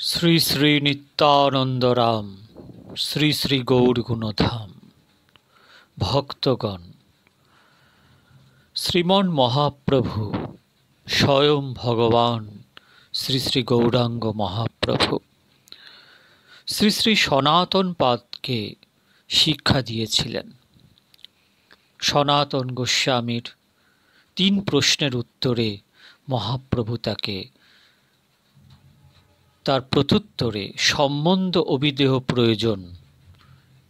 শ্রী শ্রী নিত্যানন্দরাম শ্রী শ্রী গৌরগুণধাম ভক্তগণ, শ্রীমন মহাপ্রভু স্বয়ং ভগবান শ্রী শ্রী গৌরাঙ্গ মহাপ্রভু শ্রী শ্রী সনাতন পাদকে শিক্ষা দিয়েছিলেন। সনাতন গোস্বামীর 3 প্রশ্নের উত্তরে মহাপ্রভু তার প্রত্যুত্তরে সম্বন্ধ অবিদেহ প্রয়োজন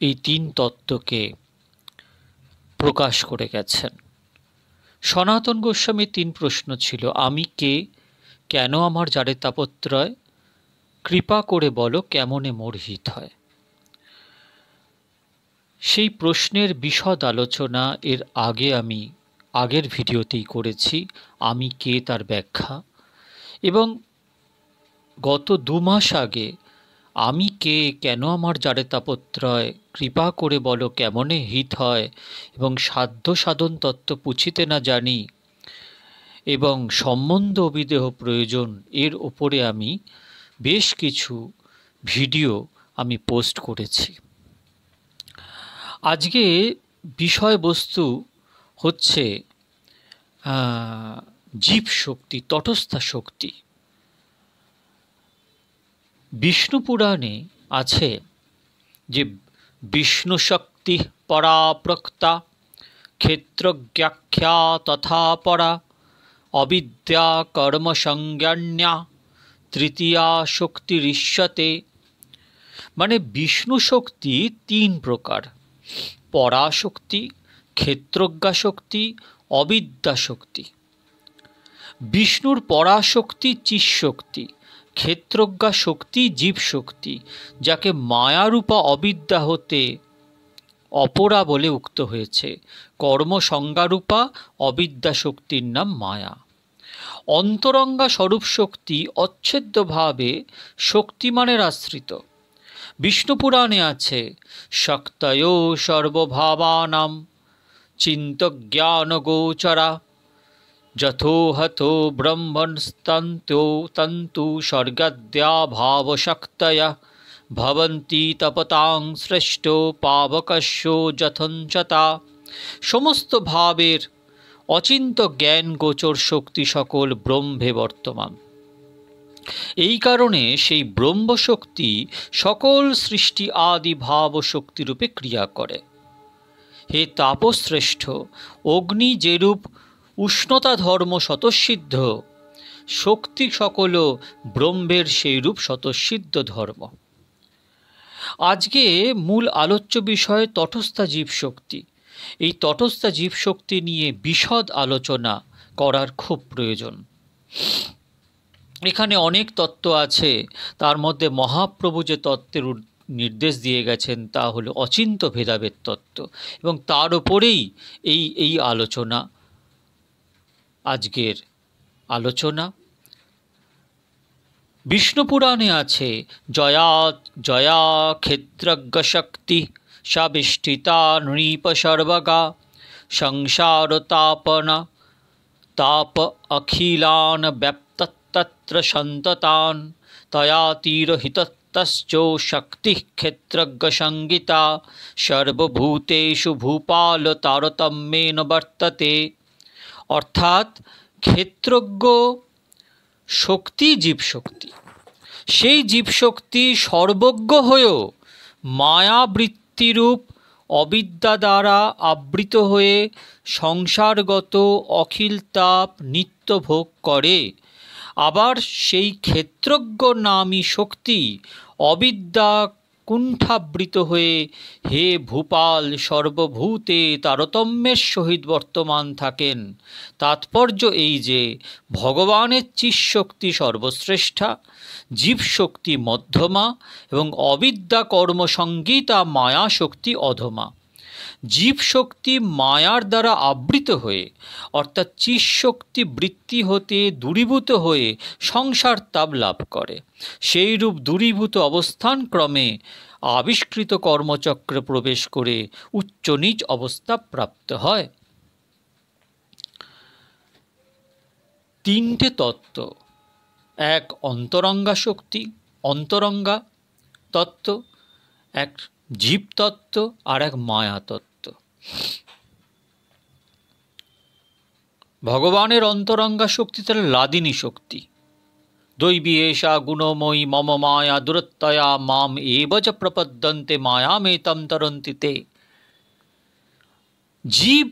এই 3 তত্ত্বকে প্রকাশ করে গেছেন। সনাতন গোস্বামীর 3 প্রশ্ন ছিল: আমি কে, কেন আমার জারে তাপত্রয়, কৃপা করে বলো কেমনে মোর হিত হয়। সেই প্রশ্নের বিশদ আলোচনা এর আগে আমি আগের ভিডিওতেই করেছি। আমি কে তার ব্যাখ্যা, এবং গত 2 মাস আগে আমি কে, কেন আমার জারে তাপত্রয়, কৃপা করে বলো কেমনে হিত হয়, এবং সাধ্য সাধন তত্ত্ব পুছিতে না জানি, এবং সম্বন্ধ অবিদেহ প্রয়োজন, এর ওপরে আমি বেশ কিছু ভিডিও আমি পোস্ট করেছি। আজকে বিষয়বস্তু হচ্ছে জীব শক্তি, তটস্থা শক্তি। বিষ্ণু পুরাণে আছে যে বিষ্ণু শক্তি পরাপ্রক্তা ক্ষেত্রজ্ঞাখ্যা তথা পরা অবিদ্যা কর্মসংজ্ঞান্যা তৃতীয়া শক্তিরিষ্যতে। মানে বিষ্ণু শক্তি 3 প্রকার: পরাশক্তি, ক্ষেত্রজ্ঞা শক্তি, অবিদ্যা শক্তি। বিষ্ণুর পরাশক্তি চিৎশক্তি, ক্ষেত্রজ্ঞা শক্তি জীব শক্তি, যাকে মায়ারূপা অবিদ্যা হতে অপরা বলে উক্ত হয়েছে। কর্মসংজ্ঞারূপা অবিদ্যা শক্তির নাম মায়া। অন্তরঙ্গা স্বরূপ শক্তি অচ্ছেদ্যভাবে শক্তিমানের আশ্রিত। বিষ্ণু পুরাণে আছে শক্তয়ো সর্বভাবানাম চিন্তজ্ঞানগোচরা যথোহতো ব্রহ্মণস্তন্তো তন্তু স্বর্গাদ্যা ভাবশক্তয়ঃ ভবন্তি তপতাং শ্রেষ্ঠ পাবকস্য যথঞ্চতা। সমস্ত ভাবের অচিন্ত জ্ঞান গোচর শক্তি সকল ব্রহ্মে বর্তমান। এই কারণে সেই ব্রহ্মশক্তি সকল সৃষ্টি আদি ভাব শক্তিরূপে ক্রিয়া করে। হে তাপশ্রেষ্ঠ, অগ্নি যেরূপ উষ্ণতা ধর্ম স্বতঃসিদ্ধ, শক্তি সকল ব্রহ্মের সেই রূপ স্বতঃসিদ্ধ ধর্ম। আজকে মূল আলোচ্য বিষয় তটস্থা জীব শক্তি। এই তটস্থা জীব শক্তি নিয়ে বিশদ আলোচনা করার খুব প্রয়োজন। এখানে অনেক তত্ত্ব আছে, তার মধ্যে মহাপ্রভু যে তত্ত্বের নির্দেশ দিয়ে গেছেন তা হলো অচিন্ত ভেদাভেদ তত্ত্ব, এবং তার উপরেই এই আলোচনা, আজকের আলোচনা। বিষ্ণু পুরাণে আছে জয়া জয়া ক্ষেত্রজ্ঞ শক্তি সাবিষ্ঠিতা নৃপ সর্বগা সংসার তাপনা তাপ অখিলান ব্যাপ্তত্তত্র সন্ততান তয়া তিরহিতস্তশ্চো শক্তি ক্ষেত্রজ্ঞ সংগীতা সর্বভূতেষু ভূপাল তারতম্যেন বর্ততে। অর্থাৎ ক্ষেত্রজ্ঞ শক্তি জীবশক্তি, সেই জীবশক্তি সর্বজ্ঞ হয়েও মায়াবৃত্তিরূপ অবিদ্যা দ্বারা আবৃত হয়ে সংসারগত অখিল তাপ নিত্য ভোগ করে। আবার সেই ক্ষেত্রজ্ঞ নামী শক্তি অবিদ্যা কুণ্ঠাবৃত হয়ে হে ভূপাল সর্বভূতে তারতম্যের সহিত বর্তমান থাকেন। তাৎপর্য এই যে ভগবানের চিৎশক্তি সর্বশ্রেষ্ঠা, জীবশক্তি মধ্যমা, এবং অবিদ্যা কর্মসংগীতা মায়া শক্তি অধমা। জীবশক্তি মায়ার দ্বারা আবৃত হয়ে, অর্থাৎ চিৎশক্তি বৃত্তি হতে দূরীভূত হয়ে সংসার তাপ লাভ করে। সেই রূপ দূরীভূত অবস্থান ক্রমে আবিষ্কৃত কর্মচক্রে প্রবেশ করে উচ্চ নীচ অবস্থা প্রাপ্ত হয়। 3টে তত্ত্ব: 1 অন্তরঙ্গা শক্তি, অন্তরঙ্গা তত্ত্ব, এক জীব তত্ত্ব, আর এক মায়া তত্ত্ব। ভগবানের অন্তরঙ্গা শক্তি তাহলে লাদিনী শক্তি। দৈবী এষা গুণময়ী মম মায়া দুরত্যয়া মাম এবচ প্রপদ্যন্তে মায়ামেতম তরন্তি তে। জীব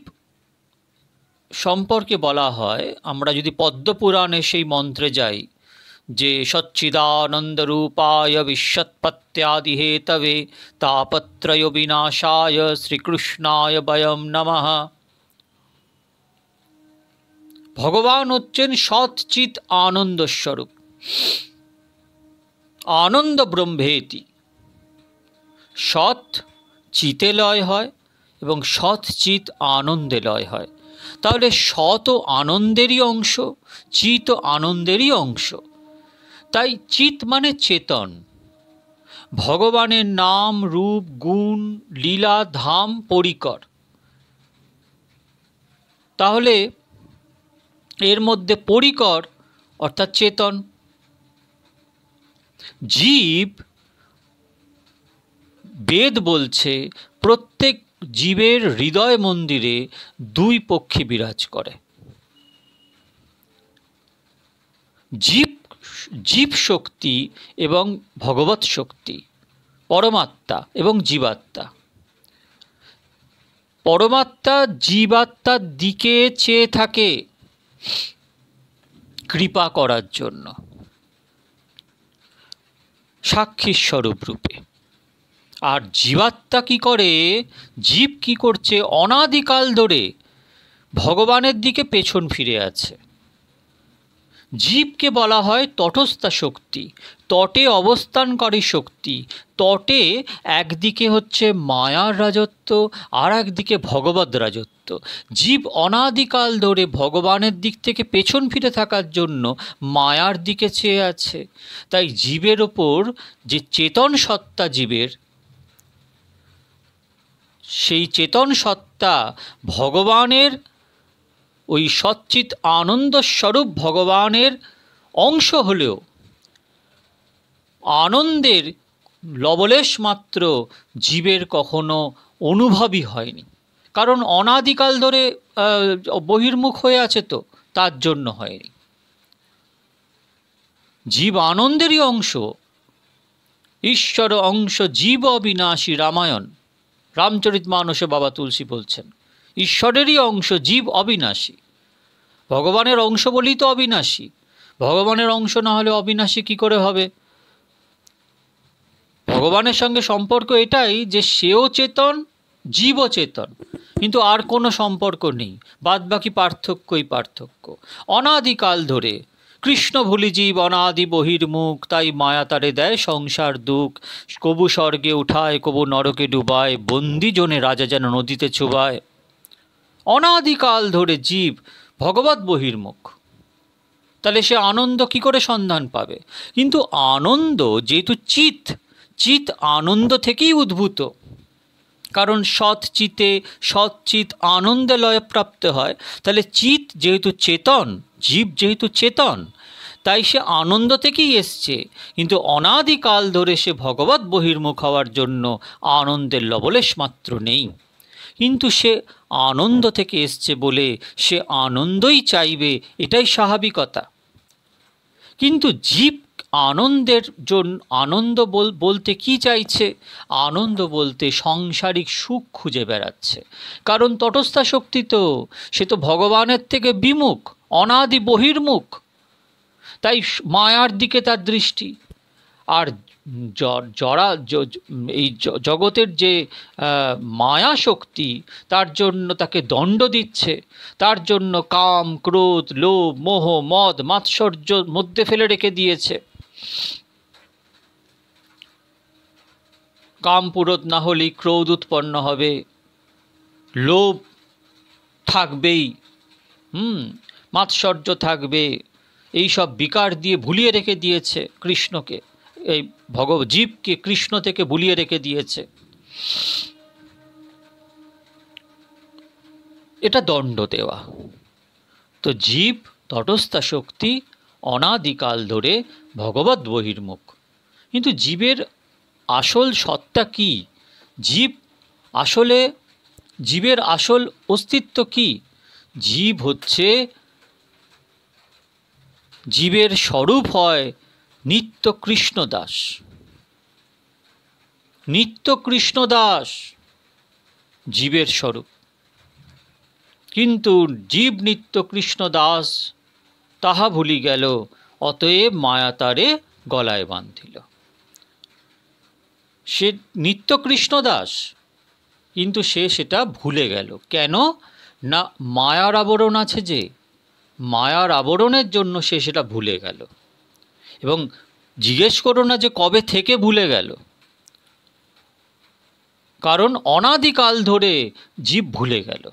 সম্পর্কে বলা হয়, আমরা যদি পদ্মপুরাণে সেই মন্ত্রে যাই, যে সচ্চিদানন্দরূপায় বিশ্বৎপত্যাদি হেতবে তাপত্রয় বিনাশায় শ্রীকৃষ্ণায় বয়ম নমঃ। ভগবান হচ্ছেন সৎচিৎ আনন্দ স্বরূপ, আনন্দ ব্রহ্মেতি। সৎ চিতে লয় হয় এবং সৎ চিৎ আনন্দে লয় হয়। তাহলে সৎ আনন্দেরই অংশ, চিৎ আনন্দেরই অংশ। তাই চিৎ মানে চেতন। ভগবানের নাম রূপ গুণ লীলা ধাম পরিকর। তাহলে এর মধ্যে পরিকর অর্থাৎ চেতন। জীব, বেদ বলছে প্রত্যেক জীবের হৃদয় মন্দিরে দুই পক্ষী বিরাজ করে। জীব শক্তি এবং ভগবৎ শক্তি, পরমাত্মা এবং জীবাত্মা। পরমাত্মা জীবাত্মার দিকে চেয়ে থাকে কৃপা করার জন্য, সাক্ষী স্বরূপ রূপে। আর জীবাত্মা কি করে, জীব কি করছে, অনাদিকাল ধরে ভগবানের দিকে পেছন ফিরে আছে। জীবকে বলা হয় তটস্থা শক্তি, তটে অবস্থানকারী শক্তি। তটে একদিকে হচ্ছে মায়ার রাজত্ব, আর একদিকে ভগবদ রাজত্ব। জীব অনাদিকাল ধরে ভগবানের দিক থেকে পেছন ফিরে থাকার জন্য মায়ার দিকে চেয়ে আছে। তাই জীবের ওপর যে চেতন সত্তা জীবের, সেই চেতন সত্তা ভগবানের ওই সচ্চিৎ আনন্দ স্বরূপ ভগবানের অংশ হলেও আনন্দের লবলেশ মাত্র জীবের কখনো অনুভবই হয়নি। কারণ অনাদিকাল ধরে বহির্মুখ হয়ে আছে, তো তার জন্য হয়নি। জীব আনন্দেরই অংশ, ঈশ্বর অংশ জীব অবিনাশী। রামায়ণ রামচরিতমানসে বাবা তুলসী বলছেন ঈশ্বরেরই অংশ জীব অবিনাশী। ভগবানের অংশ বলেই তো অবিনাশী। ভগবানের অংশ না হলে অবিনাশী কি করে হবে? ভগবানের সঙ্গে সম্পর্ক এটাই যে সেও চেতন, জীবও চেতন, কিন্তু আর কোনো সম্পর্ক নেই। বাদবাকি পার্থক্যই পার্থক্য। অনাদিকাল ধরে কৃষ্ণ ভুলি জীব অনাদি বহির্মুখ, তাই মায়া তারে দেয় সংসার দুঃখ। কবু স্বর্গে উঠায়, কবু নরকে ডুবায়, বন্দি জনে রাজা যেন নদীতে চুবায়। অনাদিকাল ধরে জীব ভগবত বহির্মুখ, তাহলে সে আনন্দ কি করে সন্ধান পাবে? কিন্তু আনন্দ যেহেতু চিৎ আনন্দ থেকেই উদ্ভূত। কারণ সৎ চিৎ আনন্দে লয় প্রাপ্ত হয়। তাহলে চিৎ যেহেতু চেতন, জীব যেহেতু চেতন, তাই সে আনন্দ থেকেই এসছে। কিন্তু অনাদিকাল ধরে সে ভগবত বহির্মুখ হওয়ার জন্য আনন্দের লবলেশ মাত্র নেই। কিন্তু সে আনন্দ থেকে এসছে বলে সে আনন্দই চাইবে, এটাই স্বাভাবিকতা। কিন্তু জীব আনন্দের জন্য, আনন্দ বলতে কি চাইছে? আনন্দ বলতে সাংসারিক সুখ খুঁজে বেড়াচ্ছে। কারণ তটস্থা শক্তি তো, সে তো ভগবানের থেকে বিমুখ, অনাদি বহির্মুখ। তাই মায়ার দিকে তার দৃষ্টি। আর এই জগতের যে মায়া শক্তি, তার জন্য তাকে দণ্ড দিচ্ছে। তার জন্য কাম ক্রোধ লোভ মোহ মদ মাৎসর্য মধ্যে ফেলে রেখে দিয়েছে। কাম পুরোধ না হলেই ক্রোধ উৎপন্ন হবে, লোভ থাকবেই, মাৎসর্য থাকবে। এই সব বিকার দিয়ে ভুলিয়ে রেখে দিয়েছে কৃষ্ণকে, এই জীবকে কৃষ্ণ থেকে ভুলিয়ে রেখে দিয়েছে। এটা দণ্ড দেওয়া। তো জীব তটস্থা শক্তি অনাদিকাল ধরে ভগবত বহির্মুখ, কিন্তু জীবের আসল সত্তা কি? জীবের আসল অস্তিত্ব কি? জীব হচ্ছে, জীবের স্বরূপ হয় নিত্য কৃষ্ণদাস। নিত্য কৃষ্ণদাস জীবের স্বরূপ, কিন্তু জীব নিত্য কৃষ্ণদাস তাহা ভুলি গেল, অতএব মায়া তারে গলায় বাঁধিল। সে নিত্য কৃষ্ণদাস, কিন্তু সে সেটা ভুলে গেল। কেন? না, মায়ার আবরণ আছে, যে মায়ার আবরণের জন্য সে সেটা ভুলে গেল। এবং জিজ্ঞেস করো না যে কবে থেকে ভুলে গেল, কারণ অনাদিকাল ধরে জীব ভুলে গেল।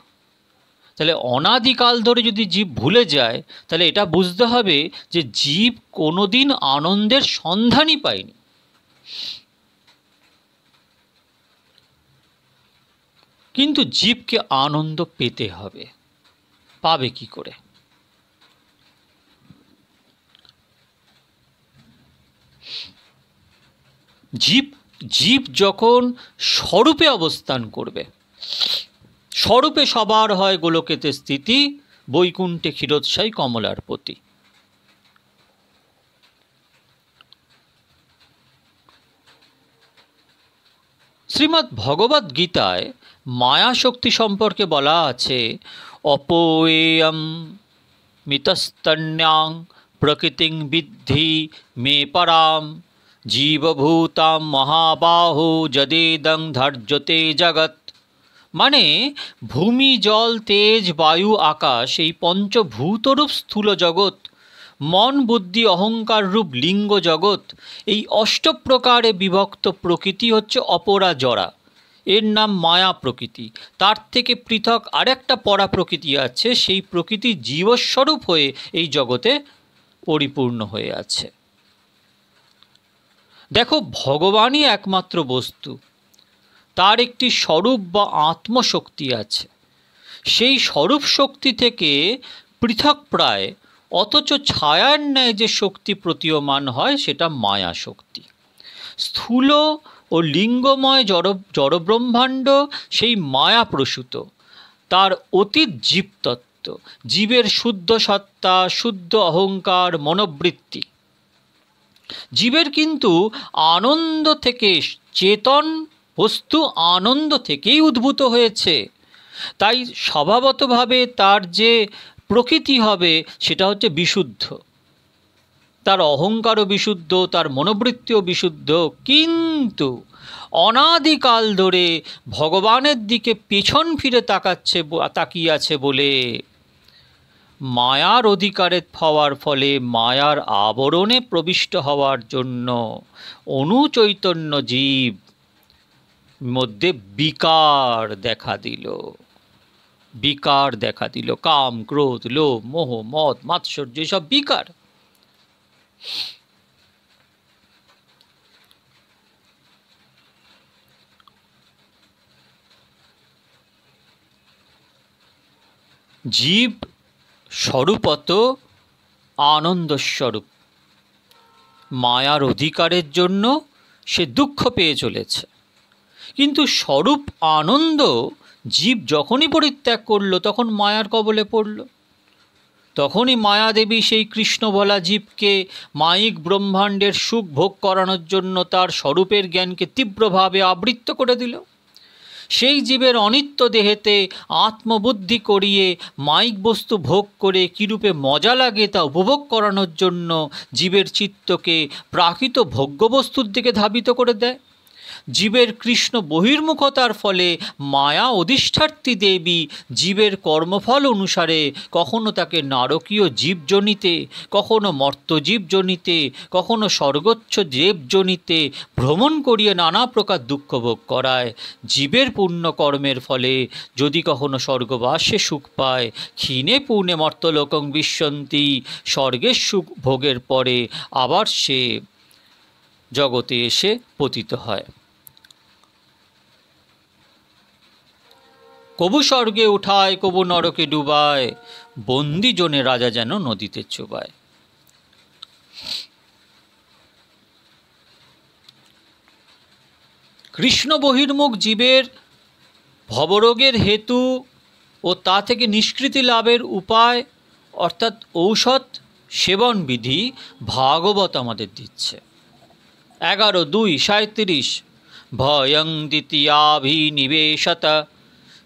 তাহলে অনাদিকাল ধরে যদি জীব ভুলে যায়, তাহলে এটা বুঝতে হবে যে জীব কোনোদিন আনন্দের সন্ধানই পায়নি। কিন্তু জীবকে আনন্দ পেতে হবে, পাবে কি করে? জীব যখন স্বরূপে অবস্থান করবে, স্বরূপে সবার হয় গোলকেতে স্থিতি, বৈকুণ্ঠে ক্ষীরোৎসাই কমলার পতি। শ্রীমদ্ ভগবদ্ গীতায় মায়া শক্তি সম্পর্কে বলা আছে, অপোয়েয়ম মিতস্তন্যাং প্রকৃতিং বিদ্ধি মে পরাম জীবভূতাম মহাবাহু যদেদং ধার্যতে জগৎ। মানে ভূমি, জল, তেজ, বায়ু, আকাশ, এই পঞ্চভূতরূপ স্থূল জগৎ, মন, বুদ্ধি, অহংকার রূপ লিঙ্গ জগৎ, এই অষ্টপ্রকারে বিভক্ত প্রকৃতি হচ্ছে অপরা জড়া, এর নাম মায়া প্রকৃতি। তার থেকে পৃথক আরেকটা পরা প্রকৃতি আছে, সেই প্রকৃতি জীবস্বরূপ হয়ে এই জগতে পরিপূর্ণ হয়ে আছে। দেখো, ভগবানই একমাত্র বস্তু, তার একটি স্বরূপ বা আত্মশক্তি আছে। সেই স্বরূপ শক্তি থেকে পৃথক প্রায়, অথচ ছায়ার ন্যায় যে শক্তি প্রতীয়মান হয়, সেটা মায়া শক্তি। স্থূল ও লিঙ্গময় জড়ব্রহ্মাণ্ড সেই মায়া প্রসূত, তার অতীত জীবতত্ত্ব, জীবের শুদ্ধ সত্তা, শুদ্ধ অহংকার, মনোবৃত্তি। জীবের কিন্তু আনন্দ থেকে, চেতন বস্তু আনন্দ থেকেই উদ্ভূত হয়েছে। তাই স্বভাবতভাবে তার যে প্রকৃতি হবে সেটা হচ্ছে বিশুদ্ধ, তার অহংকারও বিশুদ্ধ, তার মনোবৃত্তিও বিশুদ্ধ। কিন্তু অনাদিকাল ধরে ভগবানের দিকে পেছন ফিরে তাকিয়ে আছে বলে, মায়ার অধিকারে হওয়ার ফলে, মায়ার আবরণে প্রবিষ্ট হওয়ার জন্য অনুচৈতন্য জীব মধ্যে বিকার দেখা দিল। বিকার দেখা দিল, কাম, ক্রোধ, লোভ, মোহ, মদ, মাৎসর্য, এসব বিকার। জীব স্বরূপত আনন্দস্বরূপ, মায়ার অধিকারের জন্য সে দুঃখ পেয়ে চলেছে। কিন্তু স্বরূপ আনন্দ জীব যখনই পরিত্যাগ করলো, তখন মায়ার কবলে পড়ল। তখনই মায়াদেবী সেই কৃষ্ণ বলা জীবকে মায়িক ব্রহ্মাণ্ডের সুখ ভোগ করানোর জন্য তার স্বরূপের জ্ঞানকে তীব্রভাবে আবৃত্ত করে দিল। সেই জীবের অনিত্য দেহেতে আত্মবুদ্ধি করিয়ে মায়িক বস্তু ভোগ করে কীরূপে মজা লাগে তা উপভোগ করানোর জন্য জীবের চিত্তকে প্রাকৃত ভোগ্যবস্তুর দিকে ধাবিত করে দেয়। জীবের কৃষ্ণ বহির্মুখতার ফলে মায়া অধিষ্ঠাত্রী দেবী জীবের কর্মফল অনুসারে কখনো তাকে নারকীয় জীবজনিতে, কখনো মর্ত্যজীবজনিতে, কখনো স্বর্গচ্ছ জীবজনিতে ভ্রমণ করিয়ে নানা প্রকার দুঃখ ভোগ করায়। জীবের পুণ্যকর্মের ফলে যদি কখনো স্বর্গবাসে সুখ পায়, ক্ষীণে পুণ্যে মর্ত্যলোকং বিশ্বন্তি, স্বর্গের সুখ ভোগের পরে আবার সে জগতে এসে পতিত হয়। কবু স্বর্গে উঠায়, কবু নরকে ডুবায়, বন্দি জনে রাজা যেন নদীতে চুবায়। কৃষ্ণ বহির্মুখ জীবের ভবরোগের হেতু ও তা থেকে নিষ্কৃতি লাভের উপায় অর্থাৎ ঔষধ সেবন বিধি ভাগবত আমাদের দিচ্ছে। 11:2:37 ভয়ং দ্বিতীয়াভিনিবেশত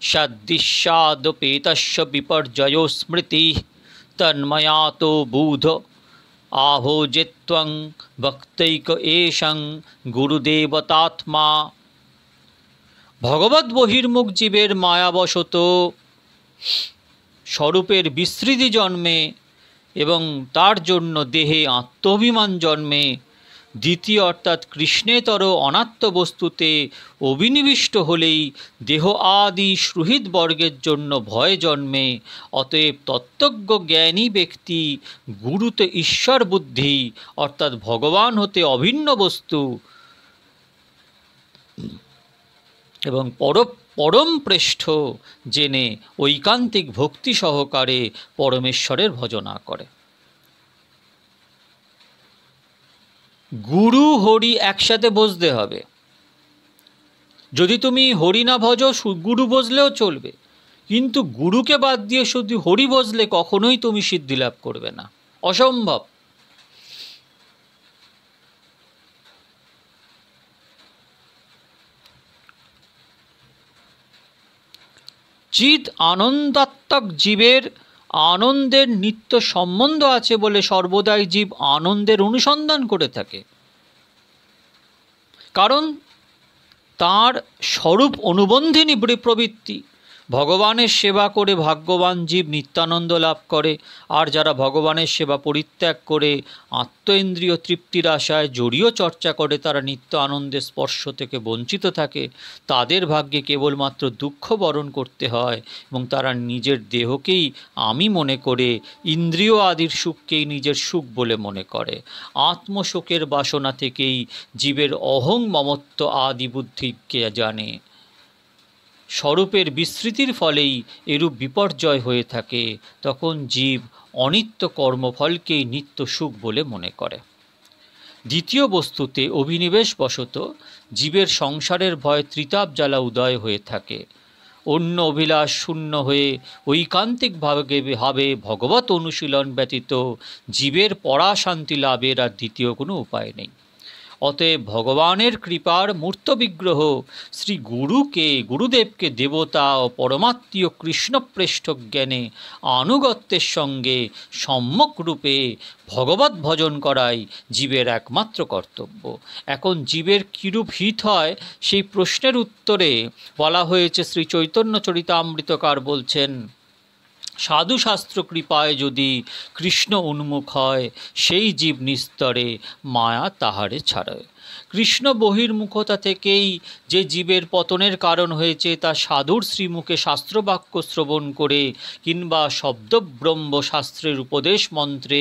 সদৃশ্যাদপেতস্য বিপর্যয় স্মৃতি তন্ময়াতো বুধ আভোজেত্বং ভক্তৈক এষং গুরুদেবতাত্মা। ভগবত বহির্মুখ জীবের মায়াবশত স্বরূপের বিস্মৃতি জন্মে এবং তার জন্য দেহে আত্মাভিমান জন্মে। দ্বিতীয় অর্থাৎ কৃষ্ণেতর অনাত্ম বস্তুতে অভিনিবিষ্ট হলেই দেহ আদি সুহৃদ বর্গের জন্য ভয় জন্মে। অতএব তত্ত্বজ্ঞ জ্ঞানী ব্যক্তি গুরুতে ঈশ্বর বুদ্ধি অর্থাৎ ভগবান হতে অভিন্ন বস্তু এবং পরম প্রেষ্ঠ জেনে ঐকান্তিক ভক্তি সহকারে পরমেশ্বরের ভজনা করে। গুরু হরি একসাথে বসতে হবে। যদি তুমি হরি না ভজো গুরু বসলেও চলবে, কিন্তু গুরুকে বাদ দিয়ে শুধু হরি বসলে কখনোই তুমি সিদ্ধি লাভ করবে না, অসম্ভব। চিৎ আনন্দাত্মক জীবের আনন্দের নিত্য সম্বন্ধ আছে বলে সর্বদাই জীব আনন্দের অনুসন্ধান করে থাকে, কারণ তার স্বরূপ অনুবন্ধিনী প্রবৃত্তি। ভগবানের সেবা করে ভাগ্যবান জীব নিত্যানন্দ লাভ করে, আর যারা ভগবানের সেবা পরিত্যাগ করে আত্মেন্দ্রিয় তৃপ্তির আশায় জড়ীয় চর্চা করে তারা নিত্য আনন্দের স্পর্শ থেকে বঞ্চিত থাকে। তাদের ভাগ্যে কেবলমাত্র দুঃখ বরণ করতে হয় এবং তারা নিজের দেহকেই আমি মনে করে ইন্দ্রিয় আদির সুখকেই নিজের সুখ বলে মনে করে। আত্মশোকের বাসনা থেকেই জীবের অহং মমত্ব আদি বুদ্ধিকে জানে। স্বরূপের বিস্মৃতির ফলেই এরূপ বিপর্যয় হয়ে থাকে। তখন জীব অনিত্য কর্মফলকেই নিত্য সুখ বলে মনে করে। দ্বিতীয় বস্তুতে অভিনিবেশবশত জীবের সংসারের ভয় ত্রিতাপ জ্বালা উদয় হয়ে থাকে। অন্য অভিলাষ শূন্য হয়ে ঐকান্তিকভাবে ভগবত অনুশীলন ব্যতীত জীবের পরাশান্তি লাভের আর দ্বিতীয় কোনো উপায় নেই। অতএব ভগবানের কৃপার মূর্ত বিগ্রহ শ্রী গুরুদেবকে দেবতা ও পরমাত্মীয় কৃষ্ণপ্রেষ্ঠ জ্ঞানে আনুগত্যের সঙ্গে সম্যক রূপে ভগবত ভজন করাই জীবের একমাত্র কর্তব্য। এখন জীবের কীরূপ হিত হয় সেই প্রশ্নের উত্তরে বলা হয়েছে, শ্রী চৈতন্য চরিতামৃতকার বলছেন, সাধুশাস্ত্র কৃপায় যদি কৃষ্ণ উন্মুখ হয় সেই জীব নিস্তরে মায়া তাহারে ছাড়ে। কৃষ্ণ বহির্মুখতা থেকেই যে জীবের পতনের কারণ হয়েছে তা সাধুর শ্রীমুখে শাস্ত্রবাক্য শ্রবণ করে কিংবা শব্দব্রহ্ম শাস্ত্রের উপদেশ মন্ত্রে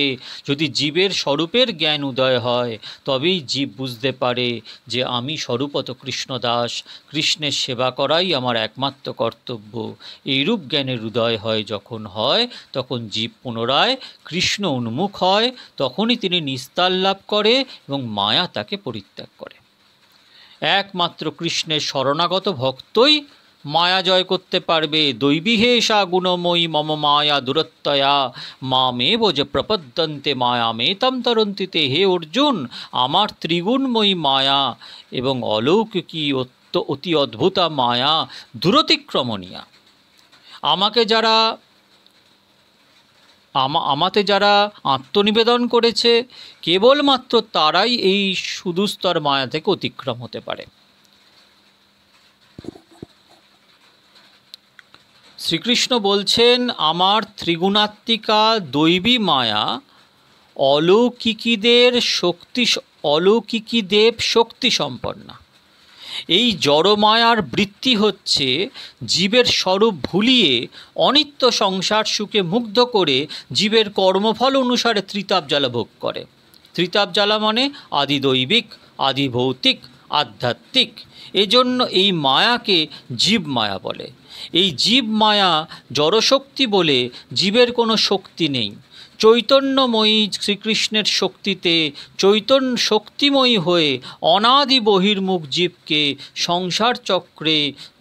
যদি জীবের স্বরূপের জ্ঞান উদয় হয় তবেই জীব বুঝতে পারে যে আমি স্বরূপত কৃষ্ণদাস, কৃষ্ণের সেবা করাই আমার একমাত্র কর্তব্য। এইরূপ জ্ঞানের উদয় হয় যখন হয় তখন জীব পুনরায় কৃষ্ণ উন্মুখ হয়, তখনই তিনি নিস্তার লাভ করে এবং মায়া তাকে পরিত্যাগ করে। একমাত্র কৃষ্ণের শরণাগত ভক্তই মায়া জয় করতে পারবে। দৈবীহেষা গুণময়ী মম মায়া দূরত্বয়া মামেব যে প্রপদ্যন্তে মায়ামেতম তরন্তিতে। হে অর্জুন, আমার ত্রিগুণময়ী মায়া এবং অলৌকিকী অতি অদ্ভুতা মায়া দূরতিক্রমণীয়া। আমাতে যারা আত্মনিবেদন করেছে কেবলমাত্র তারাই এই সুদূস্তর মায়া থেকে অতিক্রম হতে পারে। শ্রীকৃষ্ণ বলছেন, আমার ত্রিগুণাত্মিকা দৈবী মায়া অলৌকিকীদেব শক্তি সম্পন্না। এই জড়মায়ার বৃত্তি হচ্ছে জীবের স্বরূপ ভুলিয়ে অনিত্য সংসার সুখে মুগ্ধ করে জীবের কর্মফল অনুসারে ত্রিতাপ জ্বালা ভোগ করে। ত্রিতাপ জ্বালা মানে আদি দৈবিক, আদি ভৌতিক, আধ্যাত্মিক। এজন্য এই মায়াকে জীব মায়া বলে। এই জীব মায়া জড়শক্তি বলে জীবের কোনো শক্তি নেই। চৈতন্যময়ী শ্রীকৃষ্ণের শক্তিতে চৈতন্য শক্তিময়ী হয়ে অনাদি বহির্মুখ জীবকে সংসার চক্রে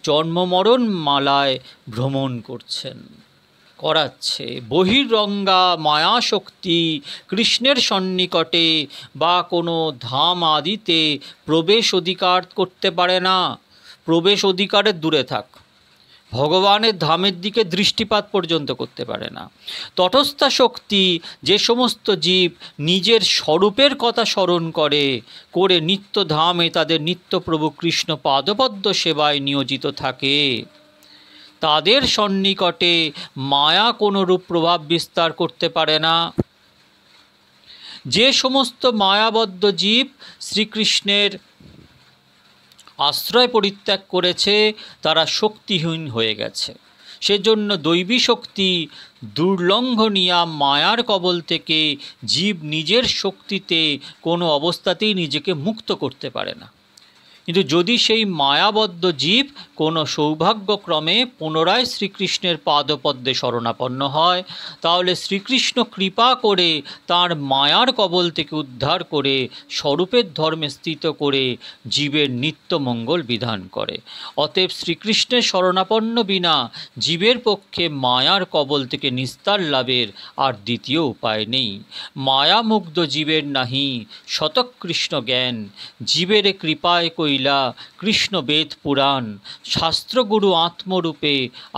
জন্মমরণ মালায় ভ্রমণ করাচ্ছে। বহির্রঙ্গা মায়াশক্তি কৃষ্ণের সন্নিকটে বা কোনো ধাম আদিতে প্রবেশ অধিকার করতে পারে না। প্রবেশ অধিকারের দূরে থাক, ভগবানের ধামের দিকে দৃষ্টিপাত পর্যন্ত করতে পারে না। তটস্থা শক্তি যে সমস্ত জীব নিজের স্বরূপের কথা স্মরণ করে নিত্য ধামে তাদের নিত্য প্রভু কৃষ্ণ পাদপদ্ম সেবায় নিয়োজিত থাকে, তাদের সন্নিকটে মায়া কোনরূপ প্রভাব বিস্তার করতে পারে না। যে সমস্ত মায়াবদ্ধ জীব শ্রীকৃষ্ণের আশ্রয় পরিত্যাগ করেছে তারা শক্তিহীন হয়ে গেছে। সেজন্য দৈবী শক্তি দুর্লঙ্ঘনীয়া মায়ার কবল থেকে জীব নিজের শক্তিতে কোনো অবস্থাতেই নিজেকে মুক্ত করতে পারে না। কিন্তু যদি সেই মায়াবদ্ধ জীব কোনো সৌভাগ্যক্রমে পুনরায় শ্রীকৃষ্ণের পাদপদ্মে শরণাপন্ন হয়, তাহলে শ্রীকৃষ্ণ কৃপা করে তার মায়ার কবল থেকে উদ্ধার করে স্বরূপের ধর্মে স্থিত করে জীবের নিত্য মঙ্গল বিধান করে। অতএব শ্রীকৃষ্ণের শরণাপন্ন বিনা জীবের পক্ষে মায়ার কবল থেকে নিস্তার লাভের আর দ্বিতীয় উপায় নেই। মায়ামুগ্ধ জীবের নাহি শতকৃষ্ণ জ্ঞান, জীবের কৃপায় কইলা কৃষ্ণ বেদ পুরাণ, শাস্ত্রগুরু আত্মরূপে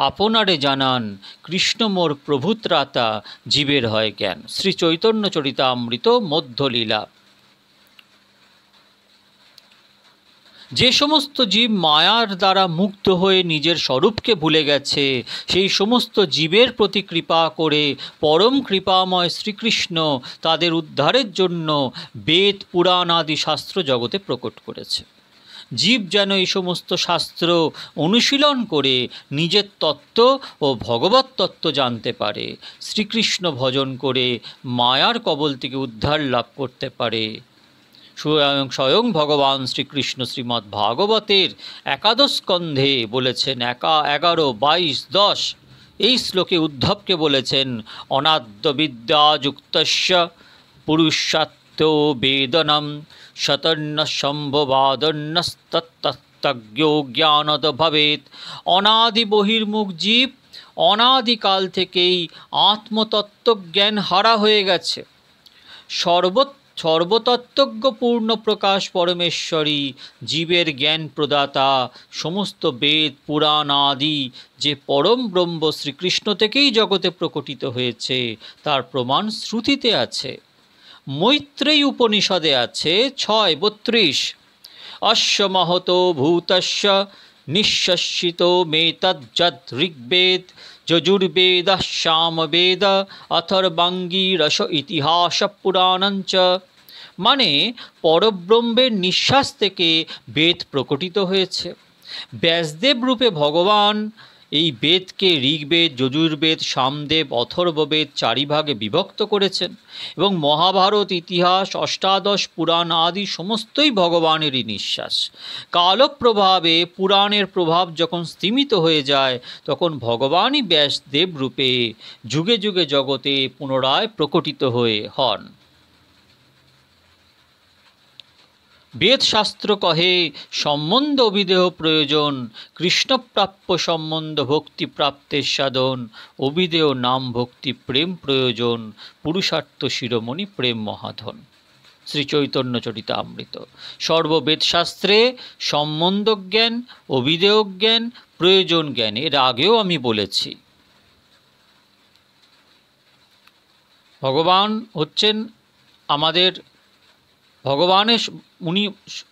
আপনারে জানান, কৃষ্ণ মোর প্রভুত্রাতা জীবের হয় জ্ঞান। শ্রী চৈতন্য চরিতামৃত মধ্যলীলা। যে সমস্ত জীব মায়ার দ্বারা মুগ্ধ হয়ে নিজের স্বরূপকে ভুলে গেছে, সেই সমস্ত জীবের প্রতি কৃপা করে পরম কৃপাময় শ্রীকৃষ্ণ তাদের উদ্ধারের জন্য বেদ পুরাণ আদি শাস্ত্র জগতে প্রকট করেছে। জীব যেন এই সমস্ত শাস্ত্র অনুশীলন করে নিজের তত্ত্ব ও ভগবত তত্ত্ব জানতে পারে, শ্রীকৃষ্ণ ভজন করে মায়ার কবল থেকে উদ্ধার লাভ করতে পারে। স্বয়ং ভগবান শ্রীকৃষ্ণ শ্রীমদ্ ভাগবতের একাদশ স্কন্ধে বলেছেন, 11, 22, 10 এই শ্লোকে উদ্ধবকে বলেছেন, অনাদ্য বিদ্যাযুক্তস্য পুরুষাত্ম বেদনম শতন্য সম্ভবাদন্যস্তত্তজ্ঞো জ্ঞানদ ভবেত। অনাদি বহির্মুখ জীব অনাদিকাল থেকেই আত্মতত্ত্বজ্ঞান হারা হয়ে গেছে। সর্বতত্ত্বজ্ঞ পূর্ণ প্রকাশ পরমেশ্বরী জীবের জ্ঞান প্রদাতা। সমস্ত বেদ পুরাণ আদি যে পরম ব্রহ্ম শ্রীকৃষ্ণ থেকেই জগতে প্রকটিত হয়েছে তার প্রমাণ শ্রুতিতে আছে। মৈত্রেয়ী উপনিষদে আছে 6:32, অশ্ব মহতো ভূতস্য নিঃশস্যিত মেতজ্জদ ঋগ্বেদ যজুর্বেদ সামবেদ অথর্বাঙ্গীরস ইতিহাস পুরাণঞ্চ। মানে পরব্রহ্মের নিঃশ্বাস থেকে বেদ প্রকটিত হয়েছে। ব্যাসদেব রূপে ভগবান এই বেদকে ঋগ্বেদ, যজুর্বেদ, সামদেব, অথর্ববেদ 4 ভাগে বিভক্ত করেছেন এবং মহাভারত, ইতিহাস, অষ্টাদশ পুরাণ আদি সমস্তই ভগবানেরই নিঃশ্বাস। কালপ্রভাবে পুরাণের প্রভাব যখন স্তিমিত হয়ে যায় তখন ভগবানই ব্যাসদেব রূপে যুগে যুগে জগতে পুনরায় প্রকটিত হন। বেদশাস্ত্র কহে সম্বন্ধ অভিদেহ প্রয়োজন, কৃষ্ণপ্রাপ্য সম্বন্ধ ভক্তি প্রাপ্তের সাধন, অভিদেহ নাম ভক্তি প্রেম প্রয়োজন, পুরুষার্থ শিরোমণি প্রেম মহাধন। শ্রী চৈতন্য চরিতামৃত। সর্ববেদশাস্ত্রে সম্বন্ধ জ্ঞান, অভিদেহ জ্ঞান, প্রয়োজন জ্ঞান এর আগেও আমি বলেছি। ভগবান হচ্ছেন আমাদের ভগবানের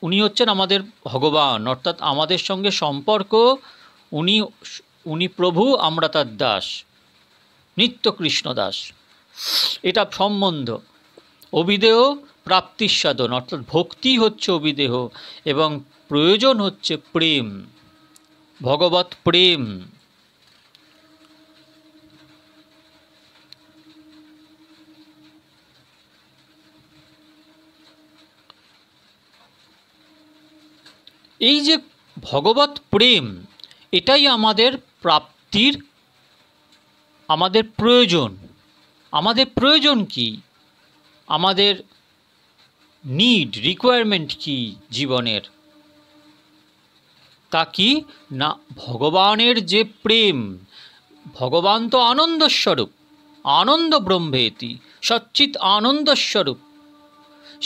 উনি হচ্ছেন আমাদের ভগবান, অর্থাৎ আমাদের সঙ্গে সম্পর্ক। উনি প্রভু, আমরা তার দাস, নিত্য কৃষ্ণ দাস। এটা সম্বন্ধ। অভিদেহ প্রাপ্তির সাধন, অর্থাৎ ভক্তি হচ্ছে অভিদেহ এবং প্রয়োজন হচ্ছে প্রেম, ভগবত প্রেম। এই যে ভগবত প্রেম, এটাই আমাদের প্রাপ্তির আমাদের প্রয়োজন। আমাদের প্রয়োজন কি, আমাদের রিকোয়ারমেন্ট কি জীবনের, তা কি না ভগবানের যে প্রেম, ভগবান তো আনন্দস্বরূপ, আনন্দ ব্রহ্মেতি, সচ্চিৎ আনন্দস্বরূপ।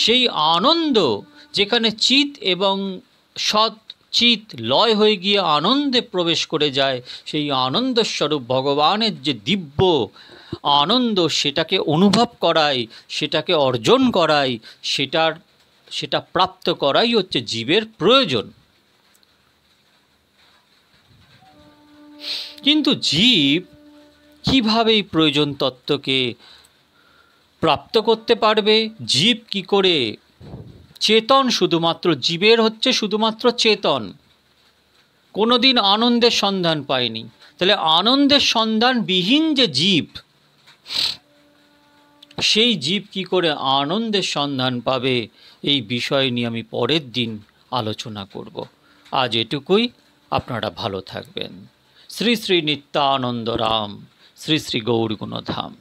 সেই আনন্দ যেখানে চিৎ এবং সৎ চিৎ লয় হয়ে গিয়ে আনন্দে প্রবেশ করে যায়, সেই আনন্দস্বরূপ ভগবানের যে দিব্য আনন্দ, সেটাকে অনুভব করাই, সেটাকে অর্জন করাই, সেটা প্রাপ্ত করাই হচ্ছে জীবের প্রয়োজন। কিন্তু জীব কিভাবে এই প্রয়োজন তত্ত্বকে প্রাপ্ত করতে পারবে? জীব কি করে চেতন, শুধুমাত্র জীবের হচ্ছে শুধুমাত্র চেতন, কোনোদিন আনন্দের সন্ধান পায়নি। তাহলে আনন্দের সন্ধান বিহীন যে জীব, সেই জীব কি করে আনন্দের সন্ধান পাবে, এই বিষয় নিয়ে আমি পরের দিন আলোচনা করব। আজ এটুকুই, আপনারা ভালো থাকবেন। শ্রী শ্রী নিত্যানন্দ রাম, শ্রী শ্রী গৌরগুণধাম।